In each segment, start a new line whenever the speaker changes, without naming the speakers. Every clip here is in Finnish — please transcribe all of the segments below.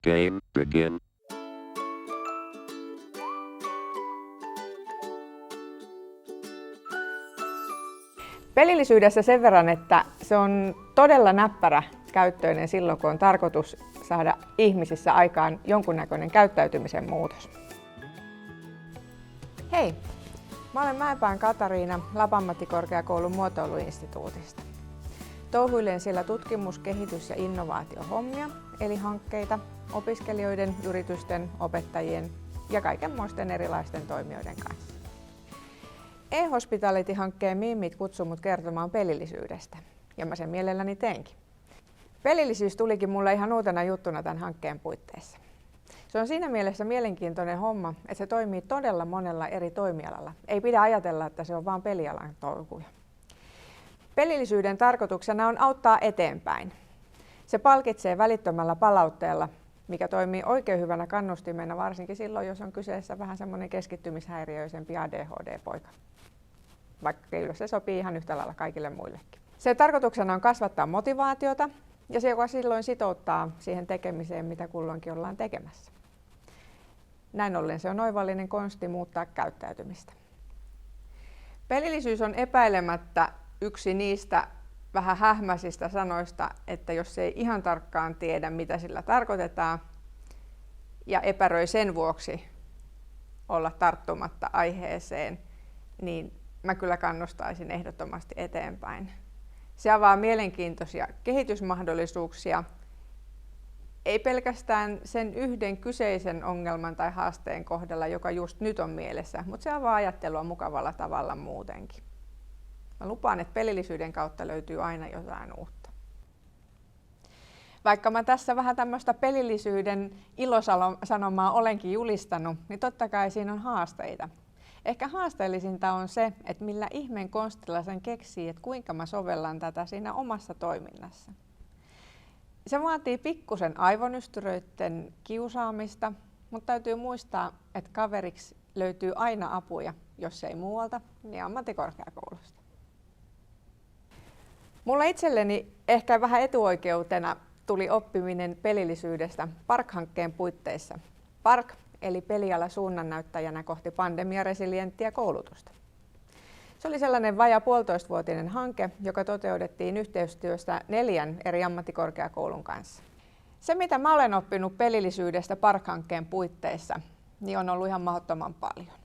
Game begin.
Pelillisyydessä sen verran, että se on todella näppärä käyttöinen silloin, kun on tarkoitus saada ihmisissä aikaan jonkunnäköinen käyttäytymisen muutos. Hei, mä olen Mäenpään Katariina Lapin-ammattikorkeakoulun muotoiluinstituutista. Touhuilen siellä tutkimus-, kehitys- ja innovaatiohommia, eli hankkeita opiskelijoiden, yritysten, opettajien ja kaikenmoisten erilaisten toimijoiden kanssa. E-Hospitality-hankkeen mimmit kutsui mut kertomaan pelillisyydestä, ja mä sen mielelläni teenkin. Pelillisyys tulikin mulle ihan uutena juttuna tämän hankkeen puitteissa. Se on siinä mielessä mielenkiintoinen homma, että se toimii todella monella eri toimialalla. Ei pidä ajatella, että se on vain pelialan touhuja. Pelillisyyden tarkoituksena on auttaa eteenpäin. Se palkitsee välittömällä palautteella, mikä toimii oikein hyvänä kannustimena, varsinkin silloin, jos on kyseessä vähän semmoinen keskittymishäiriöisempi ADHD-poika. Vaikka kyllä se sopii ihan yhtä lailla kaikille muillekin. Se tarkoituksena on kasvattaa motivaatiota ja se, joka silloin sitouttaa siihen tekemiseen, mitä kulloinkin ollaan tekemässä. Näin ollen se on oivallinen konsti muuttaa käyttäytymistä. Pelillisyys on epäilemättä yksi niistä vähän hähmäisistä sanoista, että jos ei ihan tarkkaan tiedä, mitä sillä tarkoitetaan, ja epäröi sen vuoksi olla tarttumatta aiheeseen, niin mä kyllä kannustaisin ehdottomasti eteenpäin. Se avaa mielenkiintoisia kehitysmahdollisuuksia, ei pelkästään sen yhden kyseisen ongelman tai haasteen kohdalla, joka just nyt on mielessä, mutta se avaa ajattelua mukavalla tavalla muutenkin. Mä lupaan, että pelillisyyden kautta löytyy aina jotain uutta. Vaikka mä tässä vähän tämmöistä pelillisyyden ilosanomaa olenkin julistanut, niin totta kai siinä on haasteita. Ehkä haasteellisinta on se, että millä ihmeen konstilla sen keksii, että kuinka mä sovellan tätä siinä omassa toiminnassa. Se vaatii pikkusen aivonystyröiden kiusaamista, mutta täytyy muistaa, että kaveriksi löytyy aina apuja, jos ei muualta, niin ammattikorkeakoulusta. Mulla itselleni ehkä vähän etuoikeutena tuli oppiminen pelillisyydestä PARK-hankkeen puitteissa. PARK eli peliala suunnannäyttäjänä kohti pandemiaresilienttiä koulutusta. Se oli sellainen vajaa puolitoistavuotinen hanke, joka toteutettiin yhteistyössä 4 eri ammattikorkeakoulun kanssa. Se, mitä mä olen oppinut pelillisyydestä PARK-hankkeen puitteissa, niin on ollut ihan mahdottoman paljon.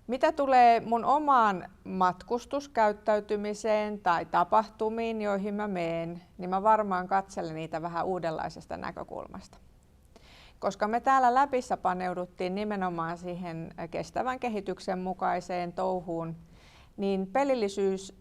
Mitä tulee mun omaan matkustuskäyttäytymiseen tai tapahtumiin, joihin mä menen, niin mä varmaan katselen niitä vähän uudenlaisesta näkökulmasta. Koska me täällä Läpissä paneuduttiin nimenomaan siihen kestävän kehityksen mukaiseen touhuun, niin pelillisyys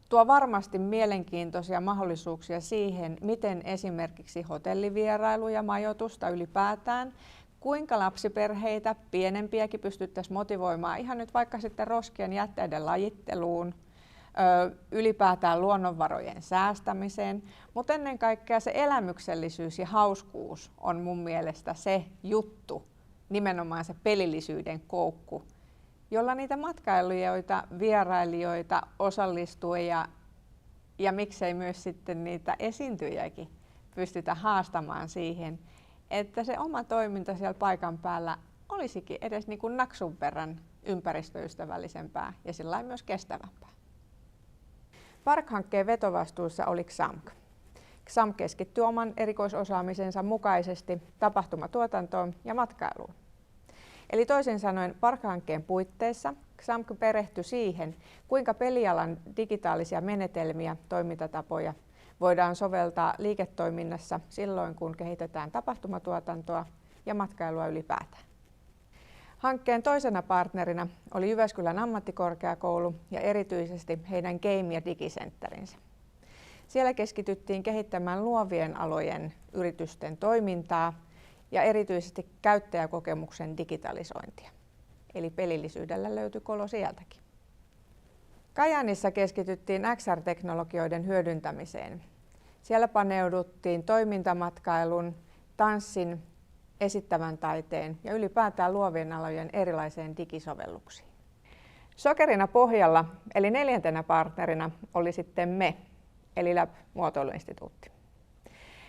tuo varmasti mielenkiintoisia mahdollisuuksia siihen, miten esimerkiksi hotellivierailu ja majoitusta ylipäätään, kuinka lapsiperheitä, pienempiäkin pystyttäisiin motivoimaan ihan nyt vaikka sitten roskien jätteiden lajitteluun, ylipäätään luonnonvarojen säästämiseen, mutta ennen kaikkea se elämyksellisyys ja hauskuus on mun mielestä se juttu, nimenomaan se pelillisyyden koukku, jolla niitä matkailijoita, vierailijoita, osallistujia ja miksei myös sitten niitä esiintyjiäkin pystytä haastamaan siihen, että se oma toiminta siellä paikan päällä olisikin edes niin kuin naksun verran ympäristöystävällisempää ja sillä myös kestävämpää. PARK-hankkeen vetovastuussa oli XAMK. XAMK keskittyy oman erikoisosaamisensa mukaisesti tapahtumatuotantoon ja matkailuun. Eli toisin sanoen PARK-hankkeen puitteissa XAMK perehtyi siihen, kuinka pelialan digitaalisia menetelmiä, toimintatapoja voidaan soveltaa liiketoiminnassa silloin, kun kehitetään tapahtumatuotantoa ja matkailua ylipäätään. Hankkeen toisena partnerina oli Jyväskylän ammattikorkeakoulu ja erityisesti heidän Game- ja digicenterinsä. Siellä keskityttiin kehittämään luovien alojen yritysten toimintaa ja erityisesti käyttäjäkokemuksen digitalisointia. Eli pelillisyydellä löytyi kolo sieltäkin. Kajaanissa keskityttiin XR-teknologioiden hyödyntämiseen. Siellä paneuduttiin toimintamatkailun, tanssin, esittävän taiteen ja ylipäätään luovien alojen erilaisiin digisovelluksiin. Sokerina pohjalla, eli 4. partnerina, oli sitten me, eli Lab Muotoiluinstituutti.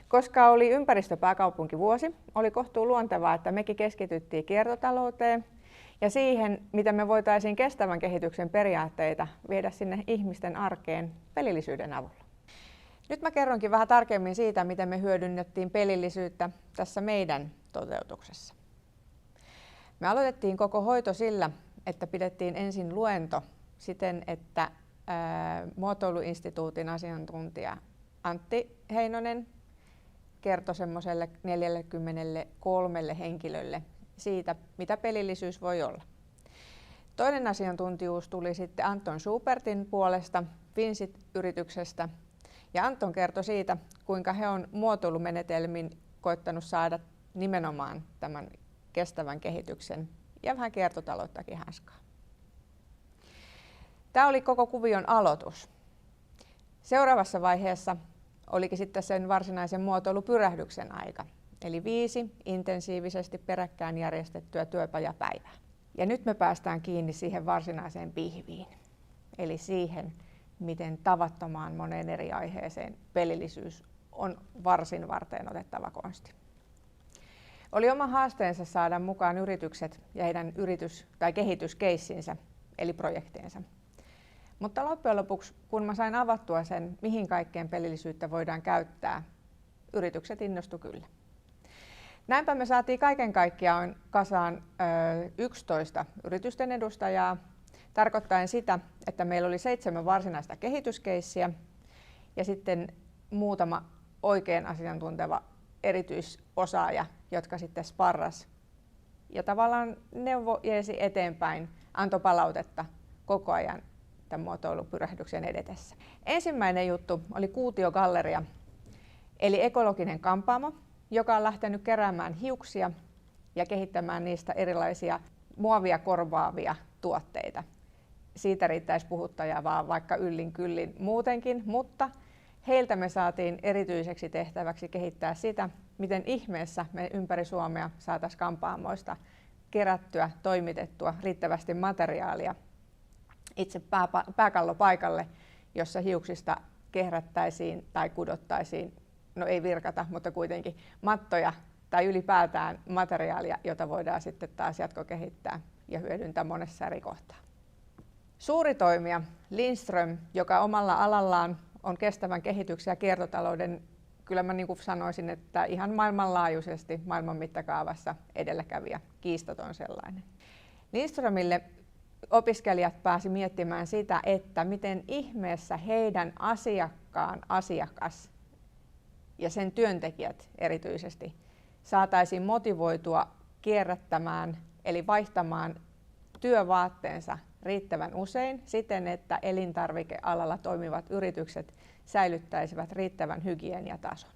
Koska oli ympäristöpääkaupunkivuosi, oli kohtuu luontevaa, että mekin keskityttiin kiertotalouteen ja siihen, miten me voitaisiin kestävän kehityksen periaatteita viedä sinne ihmisten arkeen pelillisyyden avulla. Nyt mä kerronkin vähän tarkemmin siitä, miten me hyödynnettiin pelillisyyttä tässä meidän toteutuksessa. Me aloitettiin koko hoito sillä, että pidettiin ensin luento siten, että Muotoiluinstituutin asiantuntija Antti Heinonen kertoi semmoiselle 43 henkilölle siitä, mitä pelillisyys voi olla. Toinen asiantuntijuus tuli sitten Anton Schubertin puolesta Finsit-yrityksestä. Ja Anton kertoi siitä, kuinka he on muotoilumenetelmin koittanut saada nimenomaan tämän kestävän kehityksen ja vähän kiertotalouttakin hanskaa. Tämä oli koko kuvion aloitus. Seuraavassa vaiheessa olikin sitten sen varsinaisen muotoilupyrähdyksen aika, eli 5 intensiivisesti peräkkäin järjestettyä työpajapäivää. Ja nyt me päästään kiinni siihen varsinaiseen pihviin, eli siihen, miten tavattomaan moneen eri aiheeseen pelillisyys on varsin varteenotettava konsti. Oli oma haasteensa saada mukaan yritykset ja heidän tai kehityskeissinsä, eli projektiinsa. Mutta loppujen lopuksi, kun mä sain avattua sen, mihin kaikkeen pelillisyyttä voidaan käyttää, yritykset innostu kyllä. Näinpä me saatiin kaiken kaikkiaan kasaan 11 yritysten edustajaa, tarkoittaen sitä, että meillä oli 7 varsinaista kehityskeissiä ja sitten muutama oikein asiantunteva erityisosaaja, jotka sitten sparras ja tavallaan jeesi eteenpäin, antoi palautetta koko ajan tämän muotoilupyrähdyksen edetessä. Ensimmäinen juttu oli Kuutio-galleria, eli ekologinen kampaamo, joka on lähtenyt keräämään hiuksia ja kehittämään niistä erilaisia muovia korvaavia tuotteita. Siitä riittäisi puhuttajaa vaan vaikka yllin kyllin muutenkin, mutta heiltä me saatiin erityiseksi tehtäväksi kehittää sitä, miten ihmeessä me ympäri Suomea saataisiin kampaamoista kerättyä, toimitettua riittävästi materiaalia itse pääkallopaikalle, jossa hiuksista kehrättäisiin tai kudottaisiin, no ei virkata, mutta kuitenkin mattoja tai ylipäätään materiaalia, jota voidaan sitten taas jatkokehittää ja hyödyntää monessa eri kohtaa. Suuri toimija Lindström, joka omalla alallaan on kestävän kehityksen ja kiertotalouden, kyllä mä niin kuin sanoisin, että ihan maailmanlaajuisesti maailman mittakaavassa edelläkävijä, kiistaton sellainen. Lindströmille opiskelijat pääsi miettimään sitä, että miten ihmeessä heidän asiakas ja sen työntekijät erityisesti saataisiin motivoitua kierrättämään eli vaihtamaan työvaatteensa riittävän usein siten, että elintarvikealalla toimivat yritykset säilyttäisivät riittävän hygieniatason.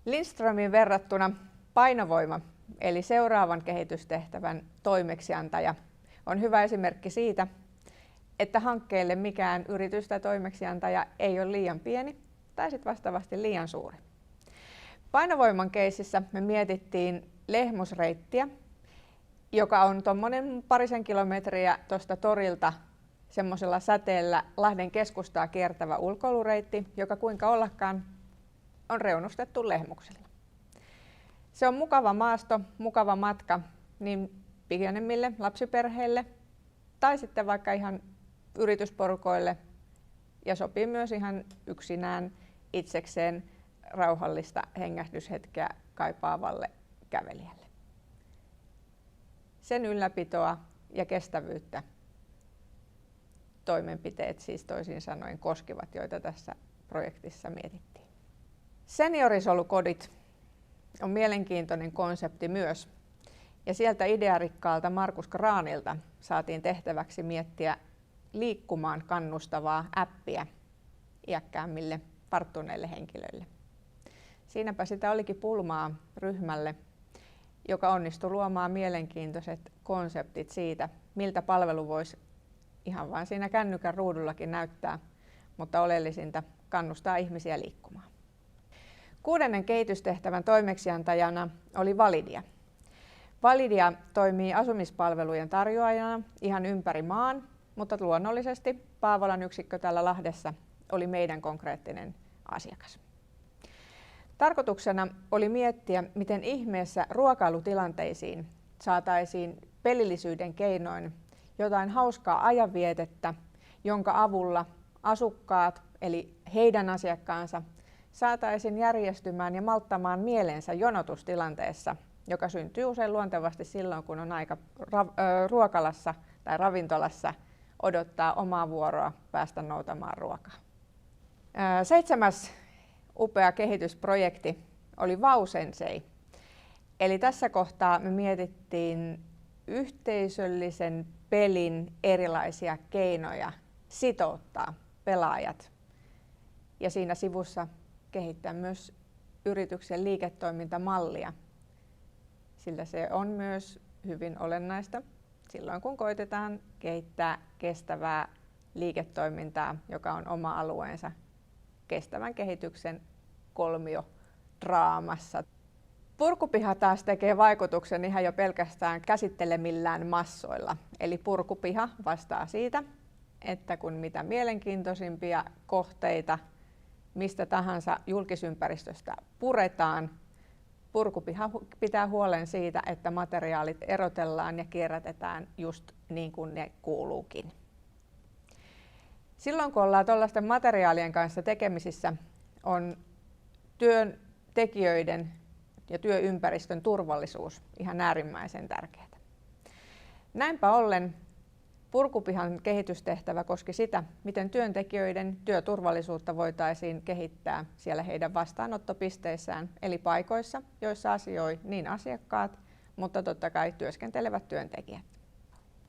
Lindströmiin verrattuna Painovoima, eli seuraavan kehitystehtävän toimeksiantaja, on hyvä esimerkki siitä, että hankkeelle mikään yritys tai toimeksiantaja ei ole liian pieni tai sitten vastaavasti liian suuri. Painovoiman keississä me mietittiin Lehmusreittiä, joka on tuommoinen 2 kilometriä tuosta torilta semmoisella säteellä Lahden keskustaa kiertävä ulkoilureitti, joka kuinka ollakaan on reunustettu lehmuksilla. Se on mukava maasto, mukava matka niin pienemmille lapsiperheille tai sitten vaikka ihan yritysporukoille ja sopii myös ihan yksinään itsekseen rauhallista hengähdyshetkeä kaipaavalle kävelijälle. Sen ylläpitoa ja kestävyyttä toimenpiteet siis toisin sanoen koskivat, joita tässä projektissa mietittiin. Seniorisolukodit on mielenkiintoinen konsepti myös. Ja sieltä idearikkaalta Markus Kraanilta saatiin tehtäväksi miettiä liikkumaan kannustavaa appia iäkkäämmille varttuneille henkilöille. Siinäpä sitä olikin pulmaa ryhmälle, joka onnistui luomaan mielenkiintoiset konseptit siitä, miltä palvelu voisi ihan vain siinä kännykän ruudullakin näyttää, mutta oleellisinta kannustaa ihmisiä liikkumaan. 6. kehitystehtävän toimeksiantajana oli Validia. Validia toimii asumispalvelujen tarjoajana ihan ympäri maan, mutta luonnollisesti Paavolan yksikkö täällä Lahdessa oli meidän konkreettinen asiakas. Tarkoituksena oli miettiä, miten ihmeessä ruokailutilanteisiin saataisiin pelillisyyden keinoin jotain hauskaa ajanvietettä, jonka avulla asukkaat, eli heidän asiakkaansa, saataisiin järjestymään ja malttamaan mielensä jonotustilanteessa, joka syntyy usein luontevasti silloin, kun on aika ruokalassa tai ravintolassa odottaa omaa vuoroa päästä noutamaan ruokaa. 7. upea kehitysprojekti oli Wow Sensei. Eli tässä kohtaa me mietittiin yhteisöllisen pelin erilaisia keinoja sitouttaa pelaajat ja siinä sivussa kehittää myös yrityksen liiketoimintamallia, sillä se on myös hyvin olennaista silloin, kun koitetaan kehittää kestävää liiketoimintaa, joka on oma alueensa kestävän kehityksen kolmiodraamassa. Purkupiha taas tekee vaikutuksen ihan jo pelkästään käsittelemillään massoilla. Eli purkupiha vastaa siitä, että kun mitä mielenkiintoisimpia kohteita mistä tahansa julkisympäristöstä puretaan, purkupiha pitää huolen siitä, että materiaalit erotellaan ja kierrätetään just niin kuin ne kuuluukin. Silloin kun ollaan tuollaisten materiaalien kanssa tekemisissä, on työntekijöiden ja työympäristön turvallisuus ihan äärimmäisen tärkeää. Näinpä ollen purkupihan kehitystehtävä koski sitä, miten työntekijöiden työturvallisuutta voitaisiin kehittää siellä heidän vastaanottopisteissään, eli paikoissa, joissa asioi niin asiakkaat, mutta totta kai työskentelevät työntekijät.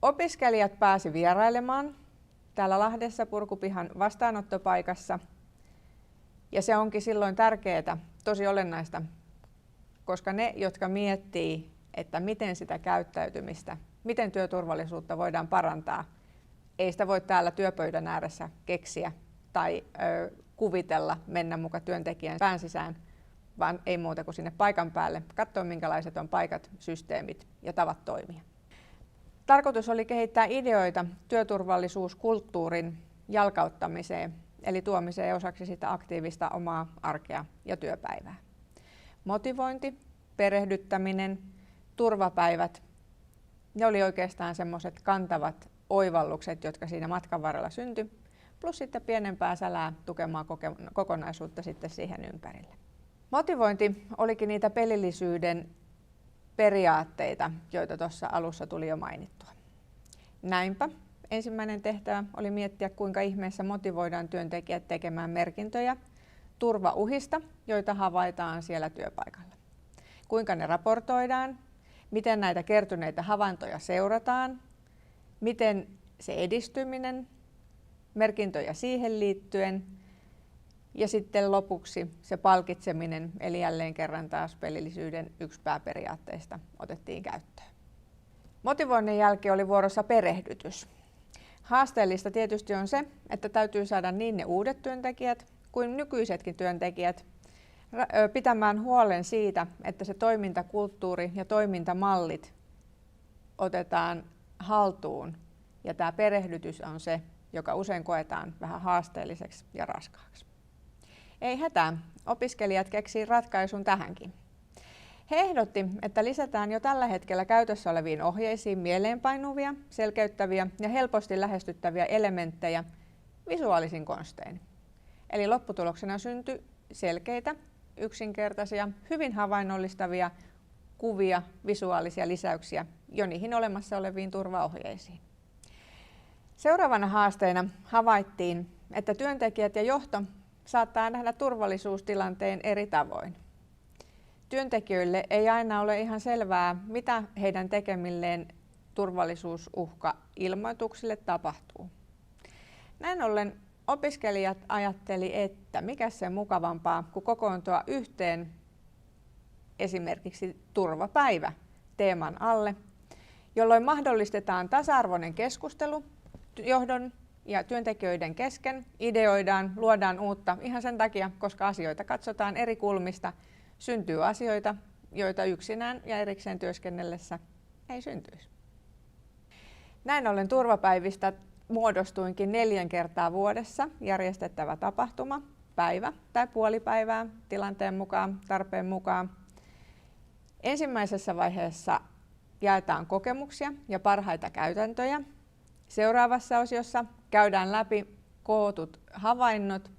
Opiskelijat pääsi vierailemaan täällä Lahdessa purkupihan vastaanottopaikassa, ja se onkin silloin tärkeää, tosi olennaista, koska ne, jotka miettii, että miten sitä käyttäytymistä, miten työturvallisuutta voidaan parantaa, ei sitä voi täällä työpöydän ääressä keksiä tai kuvitella mennä muka työntekijän pään sisään, vaan ei muuta kuin sinne paikan päälle, katsoa minkälaiset on paikat, systeemit ja tavat toimia. Tarkoitus oli kehittää ideoita työturvallisuuskulttuurin jalkauttamiseen, eli tuomiseen osaksi sitä aktiivista omaa arkea ja työpäivää. Motivointi, perehdyttäminen, turvapäivät, ne oli oikeastaan semmoiset kantavat oivallukset, jotka siinä matkan varrella syntyi, plus sitten pienempää sälää tukemaan kokonaisuutta sitten siihen ympärille. Motivointi olikin niitä pelillisyyden periaatteita, joita tuossa alussa tuli jo mainittua. Näinpä ensimmäinen tehtävä oli miettiä, kuinka ihmeessä motivoidaan työntekijät tekemään merkintöjä turvauhista, joita havaitaan siellä työpaikalla. Kuinka ne raportoidaan, miten näitä kertyneitä havaintoja seurataan, miten se edistyminen, merkintöjä siihen liittyen ja sitten lopuksi se palkitseminen, eli jälleen kerran taas pelillisyyden yksi pääperiaatteista otettiin käyttöön. Motivoinnin jälkeen oli vuorossa perehdytys. Haasteellista tietysti on se, että täytyy saada niin ne uudet työntekijät kuin nykyisetkin työntekijät pitämään huolen siitä, että se toimintakulttuuri ja toimintamallit otetaan haltuun. Ja tämä perehdytys on se, joka usein koetaan vähän haasteelliseksi ja raskaaksi. Ei hätää, opiskelijat keksii ratkaisun tähänkin. He ehdotti, että lisätään jo tällä hetkellä käytössä oleviin ohjeisiin mieleenpainuvia, selkeyttäviä ja helposti lähestyttäviä elementtejä visuaalisin konstein. Eli lopputuloksena syntyi selkeitä, yksinkertaisia, hyvin havainnollistavia kuvia, visuaalisia lisäyksiä jo niihin olemassa oleviin turvaohjeisiin. Seuraavana haasteena havaittiin, että työntekijät ja johto saattaa nähdä turvallisuustilanteen eri tavoin. Työntekijöille ei aina ole ihan selvää, mitä heidän tekemilleen turvallisuusuhka-ilmoituksille tapahtuu. Näin ollen opiskelijat ajatteli, että mikä se mukavampaa kuin kokoontua yhteen esimerkiksi turvapäivä teeman alle, jolloin mahdollistetaan tasa-arvoinen keskustelu johdon ja työntekijöiden kesken, ideoidaan, luodaan uutta ihan sen takia, koska asioita katsotaan eri kulmista, syntyy asioita, joita yksinään ja erikseen työskennellessä ei syntyisi. Näin ollen turvapäivistä muodostuinkin 4 kertaa vuodessa järjestettävä tapahtuma, päivä tai puoli päivää tilanteen mukaan, tarpeen mukaan. Ensimmäisessä vaiheessa jaetaan kokemuksia ja parhaita käytäntöjä. Seuraavassa osiossa käydään läpi kootut havainnot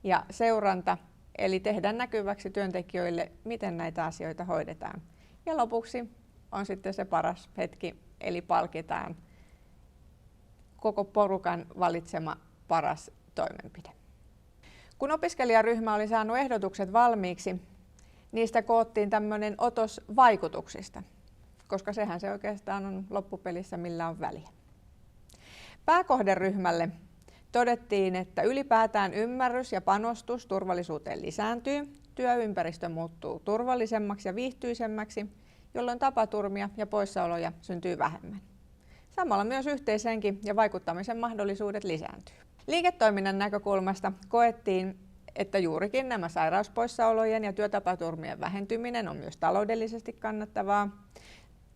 ja seuranta, eli tehdään näkyväksi työntekijöille, miten näitä asioita hoidetaan. Ja lopuksi on sitten se paras hetki, eli palkitaan koko porukan valitsema paras toimenpide. Kun opiskelijaryhmä oli saanut ehdotukset valmiiksi, niistä koottiin tämmöinen otos vaikutuksista, koska sehän se oikeastaan on loppupelissä, millä on väliä. Pääkohderyhmälle todettiin, että ylipäätään ymmärrys ja panostus turvallisuuteen lisääntyy, työympäristö muuttuu turvallisemmaksi ja viihtyisemmäksi, jolloin tapaturmia ja poissaoloja syntyy vähemmän. Samalla myös yhteishenki ja vaikuttamisen mahdollisuudet lisääntyy. Liiketoiminnan näkökulmasta koettiin, että juurikin nämä sairauspoissaolojen ja työtapaturmien vähentyminen on myös taloudellisesti kannattavaa,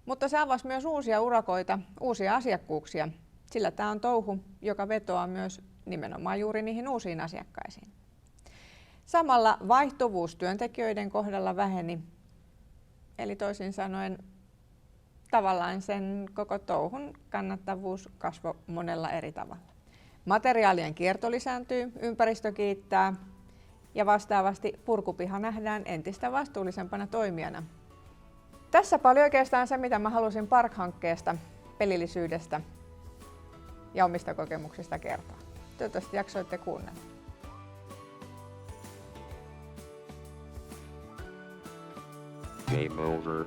mutta se avasi myös uusia urakoita, uusia asiakkuuksia, sillä tämä on touhu, joka vetoaa myös nimenomaan juuri niihin uusiin asiakkaisiin. Samalla vaihtuvuus työntekijöiden kohdalla väheni, eli toisin sanoen tavallaan sen koko touhun kannattavuus kasvoi monella eri tavalla. Materiaalien kierto lisääntyy, ympäristö kiittää ja vastaavasti purkupiha nähdään entistä vastuullisempana toimijana. Tässä paljon oikeastaan se, mitä mä halusin PARK-hankkeesta, pelillisyydestä ja omista kokemuksista kertoa. Toivottavasti jaksoitte kuunnella.
Game over.